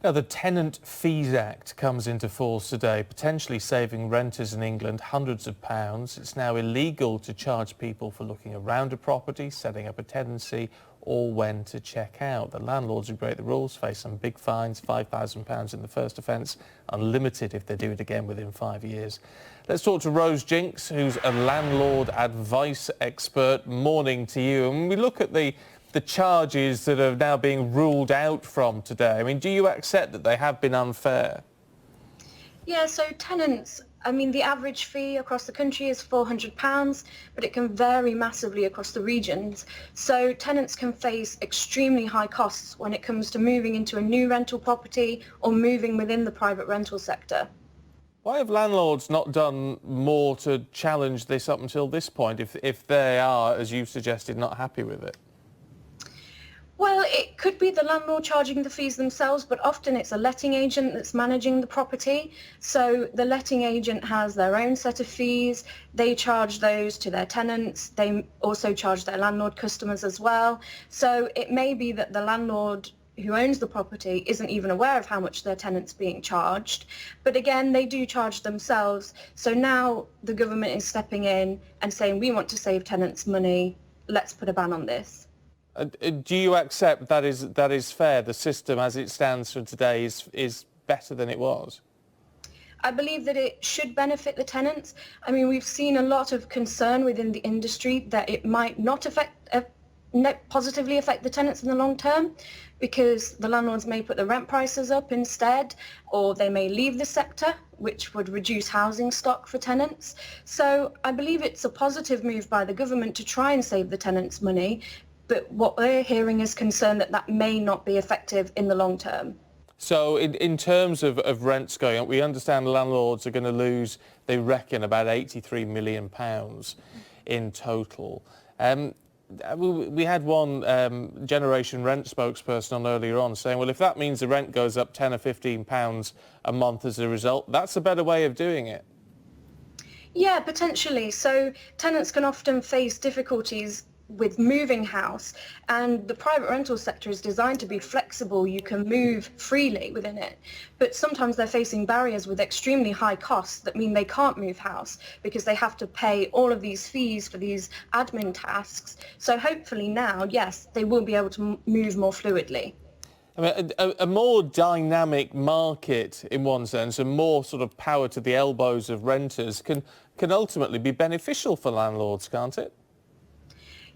Now, the Tenant Fees Act comes into force today, potentially saving renters in England hundreds of pounds. It's now illegal to charge people for looking around a property, setting up a tenancy, or when to check out. The landlords who break the rules face some big fines, £5,000 in the first offence, unlimited if they do it again within 5 years. Let's talk to Rose Jinks, who's a landlord advice expert. Morning to you. And we look at the charges that are now being ruled out from today. I mean, do you accept that they have been unfair? Yeah, so tenants, the average fee across the country is £400, but it can vary massively across the regions. So tenants can face extremely high costs when it comes to moving into a new rental property or moving within the private rental sector. Why have landlords not done more to challenge this up until this point if they are, as you've suggested, not happy with it? Well, it could be the landlord charging the fees themselves, but often it's a letting agent that's managing the property. So the letting agent has their own set of fees. They charge those to their tenants. They also charge their landlord customers as well. So it may be that the landlord who owns the property isn't even aware of how much their tenant's being charged. But again, they do charge themselves. So now the government is stepping in and saying, we want to save tenants money. Let's put a ban on this. Do you accept that is fair? The system as it stands for today is better than it was? I believe that it should benefit the tenants. We've seen a lot of concern within the industry that it might not positively affect the tenants in the long term, because the landlords may put the rent prices up instead, or they may leave the sector, which would reduce housing stock for tenants. So I believe it's a positive move by the government to try and save the tenants money. But what we're hearing is concern that may not be effective in the long term. So in terms of rents going up, we understand landlords are going to lose, they reckon, about £83 million in total. We had one Generation Rent spokesperson on earlier on saying, well, if that means the rent goes up £10 or £15 a month as a result, that's a better way of doing it. Yeah, potentially. So tenants can often face difficulties with moving house, and the private rental sector is designed to be flexible. You can move freely within it, but sometimes they're facing barriers with extremely high costs that mean they can't move house because they have to pay all of these fees for these admin tasks. So hopefully now, yes, they will be able to move more fluidly. A more dynamic market in one sense, and more sort of power to the elbows of renters can ultimately be beneficial for landlords, can't it?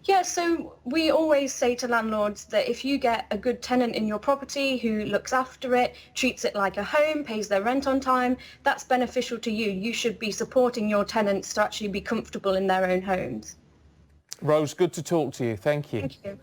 Yeah, so we always say to landlords that if you get a good tenant in your property who looks after it, treats it like a home, pays their rent on time, that's beneficial to you. You should be supporting your tenants to actually be comfortable in their own homes. Rose, good to talk to you. Thank you. Thank you.